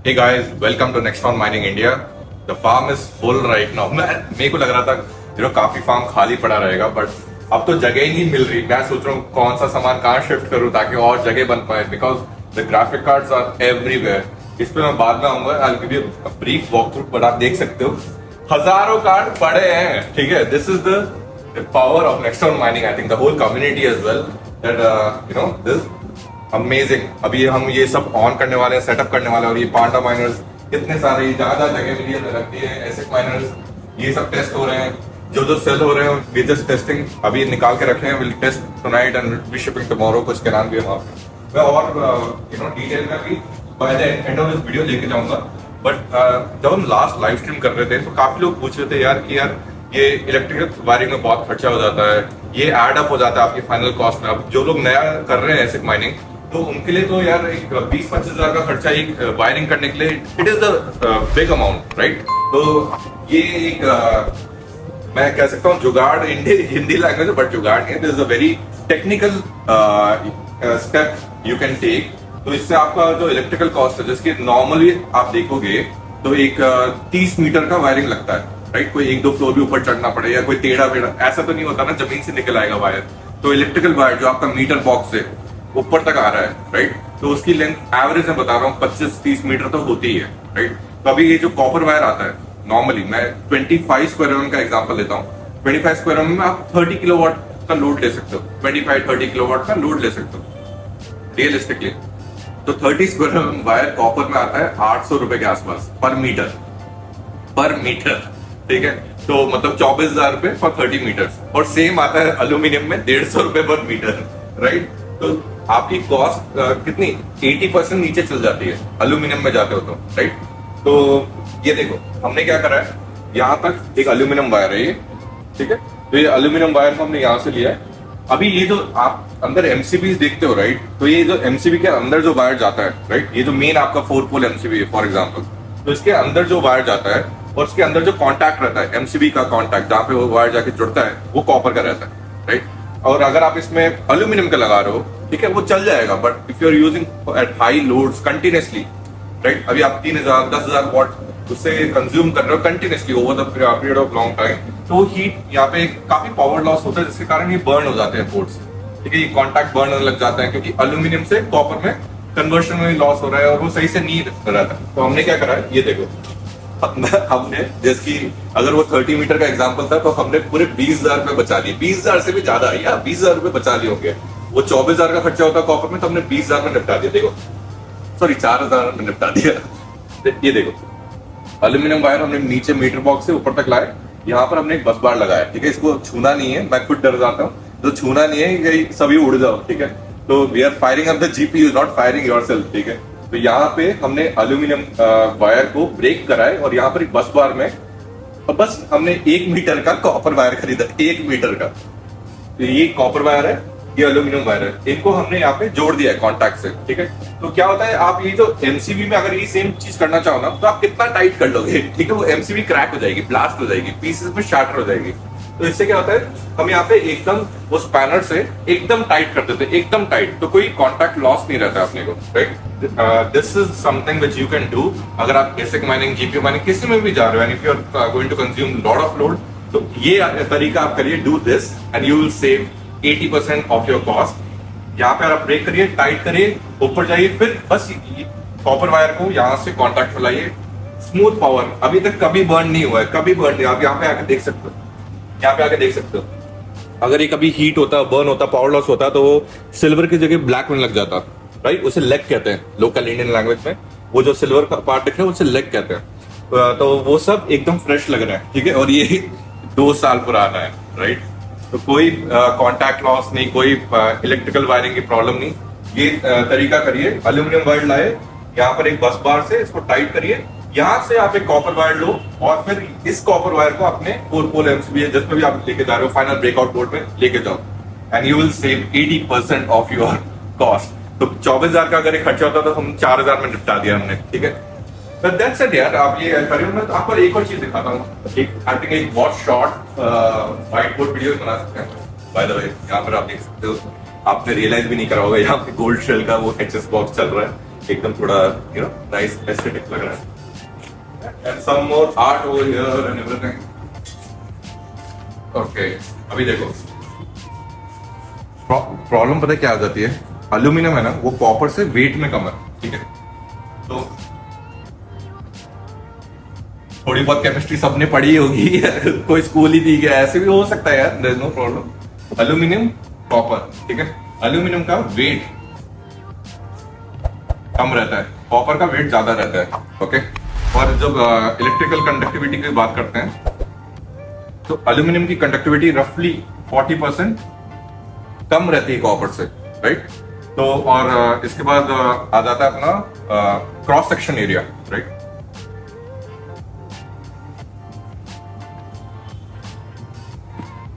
Hey guys, welcome to Nextron Mining India. The farm is full right now. मेरे को लग रहा था काफी फार्म खाली पड़ा रहेगा, बट अब तो जगह ही नहीं मिल रही. मैं सोच रहा हूँ कौन सा सामान कहाँ शिफ्ट करूँ ताकि और जगह बन पाए, because the graphic cards are everywhere. इस पे मैं बाद में आऊंगा. I will give you a brief walk through, but आप देख सकते हो हजारों कार्ड पड़े हैं. ठीक है, this is the power of Nextron Mining. I think the whole community as well that this amazing. अभी हम ये सब ऑन करने वाले हैं, सेटअप करने वाले हैं, और ये पांडा माइनर्स इतने सारे ज्यादा जगह मिली है रखती है. एसिक माइनर्स ये सब टेस्ट हो रहे हैं. जो सेल हो रहे हैं वी जस्ट टेस्टिंग. अभी निकाल के रखे हैं. Will test tonight and be shipping tomorrow. कुछ के नाम भी है वहाँ पे. मैं और डिटेल में भी by the end of this video लेके जाऊंगा. बट जब हम लास्ट लाइव स्ट्रीम कर रहे थे तो काफी लोग पूछ रहे थे यार ये इलेक्ट्रिकल वायरिंग में बहुत खर्चा हो जाता है, ये एड अप हो जाता है आपकी फाइनल कॉस्ट में. अब जो लोग नया कर रहे हैं एसिक माइनिंग, तो उनके लिए तो यार एक 20-25 हजार का खर्चा एक वायरिंग करने के लिए it is the big amount, right. तो ये एक मैं कह सकता हूँ जुगाड़ हिंदी लैंग्वेज है, but jugaad it is a very technical step you can take. तो इससे आपका जो इलेक्ट्रिकल कॉस्ट है, जिसकी नॉर्मली आप देखोगे तो एक 30 मीटर का वायरिंग लगता है, राइट. कोई 1-2 फ्लोर भी ऊपर चढ़ना पड़े या कोई टेढ़ा बेढ़ा ऐसा तो नहीं होता ना, जमीन से निकल आएगा वायर. तो इलेक्ट्रिकल वायर जो आपका मीटर बॉक्स से ऊपर तक आ रहा है, राइट, तो उसकी लेंथ एवरेज में बता रहा हूँ 25-30 मीटर तो होती ही है, राइट. तो अभी ये जो कॉपर वायर आता है नॉर्मली, मैं 25 स्क्वायर एमएम का एग्जांपल लेता हूँ. 25 स्क्वायर एमएम में आप 30 किलोवाट का लोड ले सकते हो. 25-30 किलोवाट का लोड ले सकते हो रियलिस्टिकली. तो 30 स्क्वायर एमएम वायर कॉपर में आता है 800 रुपए के आसपास पर मीटर. ठीक है, तो मतलब 24,000 रुपए फॉर 30 मीटर. और सेम आता है अल्यूमिनियम में 150 रुपए पर मीटर, राइट. तो आपकी कॉस्ट कितनी 80% नीचे चल जाती है अल्यूमिनियम में जाते हो तो, राइट. तो ये देखो हमने क्या करा है, यहाँ तक एक अल्यूमिनियम वायर है ये, ठीक है. तो ये अल्यूमिनियम वायर को हमने यहाँ से लिया है. अभी ये जो आप अंदर एमसीबी देखते हो, राइट, तो ये जो एमसीबी के अंदर जो वायर जाता है, राइट, ये जो मेन आपका 4 पोल एमसीबी है फॉर एग्जाम्पल, तो इसके अंदर जो वायर जाता है और उसके अंदर जो कॉन्टैक्ट रहता है एमसीबी का कॉन्टैक्ट, जहाँ पे वो वायर जाके जुड़ता है, वो कॉपर का रहता है, राइट. और अगर आप इसमें अल्यूमिनियम का लगा रहे हो, ठीक है, वो चल जाएगा. But if you are using at high loads continuously, right, अभी आप 3,000 10,000 वॉट उससे कंज्यूम कर रहे हो continuously over the period of long time, तो हीट यहाँ पे काफी पावर लॉस होता है, जिसके कारण ये बर्न हो जाते हैं पोर्ट्स. ठीक है, ये कॉन्टैक्ट बर्न होने लग जाता है क्योंकि अल्यूमिनियम से कॉपर में कन्वर्शन में लॉस हो रहा है और वो सही से नहीं रहता. तो हमने क्या करा है, ये देखो हमने जैसे अगर वो 30 मीटर का एग्जांपल था तो हमने पूरे 20,000 रुपए बचा लिए. 20,000 से भी ज्यादा या 20,000 रुपए बचा लिए होंगे. वो 24,000 का खर्चा होता कॉपर में, तो हमने 20,000 में निपटा दिया. देखो, सॉरी 4,000 में निपटा दिया. ये देखो अल्यूमिनियम वायर हमने नीचे मीटर बॉक्स से ऊपर तक लाए. यहाँ पर हमने एक बस बार लगाया, ठीक है. इसको छूना नहीं है, मैं खुद डर जाता हूँ, तो छूना नहीं है कि सभी उड़ जाओ, ठीक है. तो we are firing up the GPU, not firing yourself, ठीक है. तो यहाँ पे हमने अल्यूमिनियम वायर को ब्रेक कराए और यहाँ पर एक बस बार में बस हमने 1 मीटर का कॉपर वायर खरीदा. 1 मीटर का. तो ये कॉपर वायर है, ये अल्यूमिनियम वायर है, इनको हमने यहाँ पे जोड़ दिया है कॉन्टैक्ट से, ठीक है. तो क्या होता है, आप ये जो एमसीबी में अगर ये सेम चीज करना चाहो ना, तो आप कितना टाइट कर लोगे, ठीक है. वो एमसीबी क्रैक हो जाएगी, ब्लास्ट हो जाएगी, पीसेस में शार्टर हो जाएगी. तो इससे क्या होता है, हम यहाँ पे एकदम वो स्पैनर से एकदम टाइट कर देते हैं, एकदम टाइट, तो कोई कॉन्टैक्ट लॉस नहीं रहता अपने को, right. This is something which you can do अगर आप एसिक माइनिंग, जीपीयू माइनिंग किसी में भी जा रहे हो, and if you are going to consume lot of load, तो ये तरीका आप करिए. Do this and you will save 80% of your cost. यहाँ पे आप ब्रेक करिए, टाइट करिए, ऊपर जाइए, फिर बस कॉपर वायर को यहाँ से कॉन्टैक्ट मिलाइए. स्मूथ पावर अभी तक कभी बर्न नहीं हुआ है, कभी बर्न नहीं. आप यहाँ पे आके देख सकते हो, यहाँ पे आके देख सकते हो. अगर ये कभी हीट होता, बर्न होता, पावर लॉस होता, तो वो सिल्वर की जगह ब्लैक में लग जाता, राइट. उसे लेग कहते हैं लोकल इंडियन लैंग्वेज में. वो जो सिल्वर का पार्ट दिख रहा है उसे लेग कहते हैं. तो वो सब एकदम फ्रेश लग रहा है, ठीक है. और ये 2 साल पुराना है, राइट. तो कोई कॉन्टैक्ट लॉस नहीं, कोई इलेक्ट्रिकल वायरिंग की प्रॉब्लम नहीं. ये तरीका करिए. अल्यूमिनियम वायर लाए, यहाँ पर एक बस बार से इसको टाइट करिए, यहाँ से आप एक कॉपर वायर लो और फिर इस कॉपर वायर को अपने 4 पोल एमसीबी जिसमें भी आप लेके जा रहे हो फाइनल ब्रेकआउट बोर्ड में लेके जाओ, and you will save 80% of your cost. तो 24,000 का अगर खर्चा होता तो हम 4,000 में निपटा दिया हमने, ठीक है. तो दैट्स इट यार. आप ये करिए. मैं आपको एक और चीज दिखाता हूँ. आई थिंक एक बहुत शॉर्ट व्हाइट बोर्ड वीडियो बना सकते हैं. बाय द वे यहाँ पर आप देख सकते हो, आपने रियलाइज भी नहीं करा होगा, यहाँ पे गोल्ड शेल का वो एचएस बॉक्स चल रहा है. एकदम थोड़ा नाइस एस्थेटिक लग रहा है। And some more art over here and everything. Okay, अभी देखो प्रॉब्लम पता है क्या आ जाती है, एल्यूमिनियम है ना वो कॉपर से वेट में कम है, ठीक है। तो थोड़ी बहुत केमिस्ट्री सबने पढ़ी होगी कोई स्कूल ही दी गया, ऐसे भी हो सकता है यार, there is no problem. Aluminium copper, ठीक है, एल्यूमिनियम का वेट कम रहता है, कॉपर का वेट ज्यादा रहता है, ओके। और जब इलेक्ट्रिकल कंडक्टिविटी की बात करते हैं तो एल्यूमिनियम की कंडक्टिविटी रफली 40% कम रहती है कॉपर से, राइट। तो और इसके बाद आ जाता है अपना क्रॉस सेक्शन एरिया, राइट।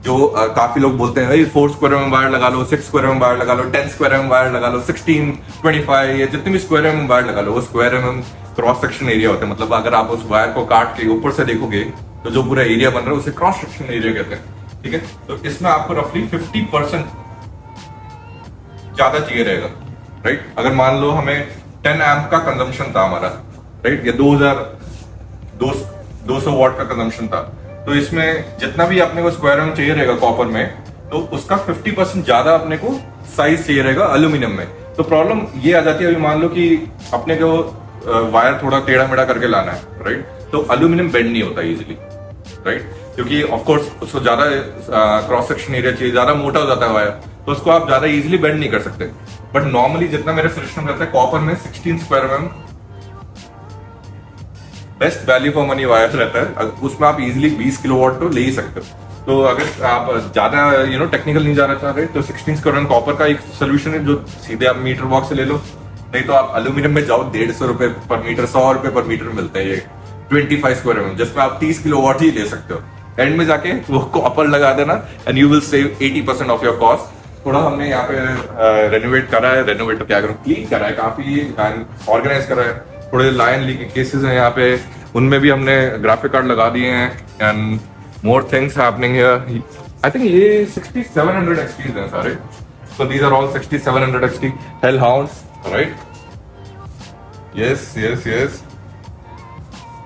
जो काफी लोग बोलते हैं 4 स्क्वायर एम वायर लगा लो, 6 स्क्वायर एम वायर लगा लो, 10 स्क्वायर एम वायर लगा लो, 16, 25 या जितने भी स्क्वायर एम वायर लगा लो, वो square M cross section area होता है। मतलब अगर आप उस वायर को काट के ऊपर से देखोगे तो जो पूरा एरिया बन रहा है उसे क्रॉस सेक्शन एरिया कहते हैं, ठीक है। तो इसमें आपको रफली 50% ज्यादा चाहिए रहेगा, राइट। अगर मान लो हमें 10 एम्प का कंजम्पशन था हमारा, राइट, या 200 वॉट का कंजम्पशन था, तो इसमें जितना भी अपने को स्क्वायर एम चाहिए रहेगा कॉपर में, तो उसका 50% ज्यादा अपने को साइज चाहिए रहेगा एल्यूमिनियम में। तो प्रॉब्लम ये आ जाती है, अभी मान लो कि अपने को वायर थोड़ा टेढ़ा मेढ़ा करके लाना है, राइट, तो एल्यूमिनियम बेंड नहीं होता इजीली, राइट, क्योंकि ऑफ कोर्स उसको ज्यादा क्रॉस सेक्शन एरिया चाहिए, ज्यादा मोटा हो जाता है वायर, तो उसको आप ज्यादा इजीली बेंड नहीं कर सकते। बट नॉर्मली जितना मेरा सजेशन रहता है, कॉपर में 16 square M best value for money wire रहता है, उसमें आप इजीली 20 किलोवाट तो ले ही सकते हो। तो अगर आप ज्यादा टेक्निकल नहीं जाना चाह रहे तो 16 स्क्वायर एम कॉपर का एक सोल्यूशन है, जो सीधे आप मीटर बॉक्स से ले लो, नहीं तो आप एल्यूमिनियम में जाओ, 150 रुपए पर मीटर, 100 रुपए पर मीटर मिलता है ये 25 स्क्वायर एम, जिसमें आप 30 किलोवाट ही ले सकते हो। एंड में जाके वो कॉपर लगा देना and you will save 80% of your cost. थोड़ा हमने यहाँ पे रेनोवेट करा है, रेनोवेट तो क्या करूँ, क्लीन करा है काफी एंड ऑर्गेनाइज करा है। थोड़े लाइन लीक केसेस हैं यहाँ पे, उनमें भी हमने ग्राफिक कार्ड लगा दिए हैं and more things happening here. I think ये 6700 XTs हैं सारे, so these are all 6700 XT hellhounds, right? yes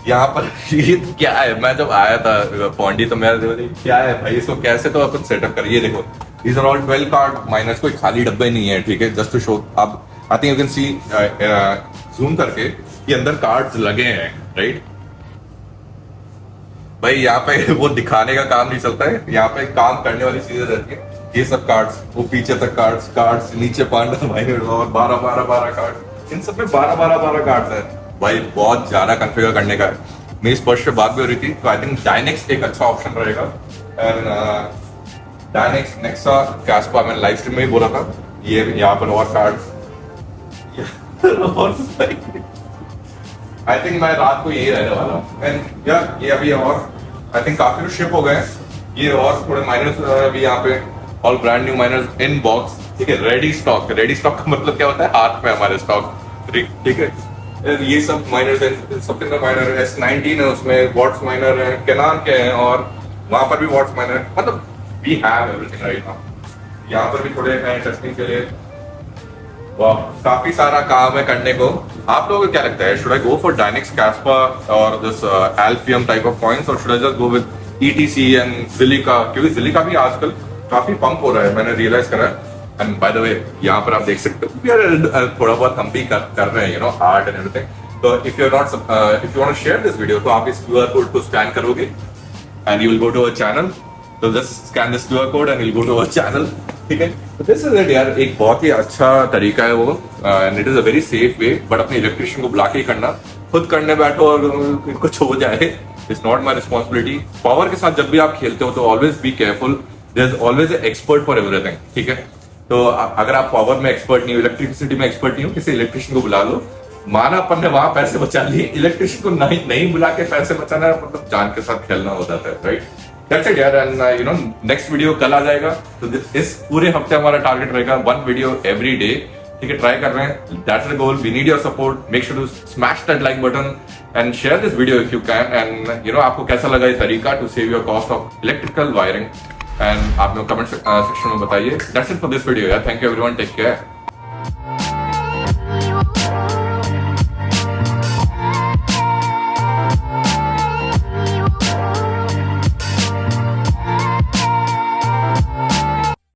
यहाँ पर ये क्या है, मैं जब आया था पौंडी तो मैं क्या है भाई, इसको कैसे तो अपन सेटअप करिए। देखो these are all 12 card minus, कोई खाली डब्बे नहीं है, ठीक है, जस्ट टू शो। आप I think you can see zoom करके ये अंदर कार्ड्स लगे हैं, राइट। भाई यहाँ पे वो दिखाने का काम नहीं चलता है, यहाँ पे काम करने वाली चीजें रहती है। ये सब कार्ड्स, वो पीछे तक कार्ड्स नीचे पांडा भाई और 12 कार्ड्स, इन सब में 12 कार्ड्स है भाई, बहुत ज्यादा कॉन्फ़िगर करने का है। मेरी स्पर्श से बात भी हो रही थी, तो आई थिंक डायनेक्स एक अच्छा ऑप्शन रहेगा। एंड डायनेक्स, नेक्सा, कैस्पा, मैंने लाइव स्ट्रीम में ही बोला था, ये यहाँ पर और कार्ड्स आई थिंक मैं रात को यही रहने वाला हूँ। एंड यार ये अभी और आई थिंक काफी शिप हो गए हैं, ये और थोड़े माइनर्स अभी यहाँ पे, all brand new miners in box, ठीक है, रेडी स्टॉक। रेडी स्टॉक का मतलब क्या होता है, हाथ में हमारे स्टॉक, ठीक है। ये सब माइनर्स है, सप्टेम्बर माइनर है, S19 है, उसमें वॉट्स माइनर है, कैनान के हैं, और वहां पर भी वॉट्स माइनर है, मतलब we have everything right now. यहाँ पर भी थोड़े हैं टेस्टिंग के लिए, वाह काफी सारा काम है करने को। आप लोगों को क्या लगता है, शुड आई गो फॉर डायनेक्स, कैस्पा और दिस एल्फियम टाइप ऑफ कॉइंस, और should I just go with ETC and Zilliqa, क्योंकि Zilliqa भी आजकल काफी पंप हो रहा है, मैंने रियलाइज करा है। एंड बाय द वे यहाँ पर आप देख सकते हो थोड़ा बहुत हम भी कर रहे हैं, आर्ट एंड एवरीथिंग। तो if you want to share this video, तो आप इस QR कोड को स्कैन करोगे and you will go to our channel. तो just scan this QR code and you will go to our channel, ठीक है। तो दिस इज इट यार, एक बहुत ही अच्छा तरीका है वो, and it is a very safe way. But अपने इलेक्ट्रिशियन को बुला के ही करना, खुद करने बैठो और कुछ हो जाए, it's not my responsibility. Power के साथ जब भी आप खेलते हो तो always be careful, there is always a expert for everything, ठीक है। तो अगर आप पावर में एक्सपर्ट नहीं हो, इलेक्ट्रिसिटी में एक्सपर्ट नहीं हो, किसी इलेक्ट्रिशियन को बुला लो। माना अपन ने वहां पैसे बचा लिए, इलेक्ट्रिशियन को नहीं बुला के पैसे बचाना मतलब जान के साथ खेलना हो जाता है, राइट। दैट्स इट यार, एंड नेक्स्ट वीडियो कल आ जाएगा। तो इस पूरे हफ्ते हमारा टारगेट रहेगा 1 वीडियो एवरी डे, ठीक है, ट्राई कर रहे हैं, that's the goal. We need your support, make sure to smash that like button and share this video if you can. And आपको कैसा लगा ये तरीका to save your cost of electrical wiring, and आप लोग कमेंट सेक्शन में बताइए। That's it for this video यार, thank you everyone, take care.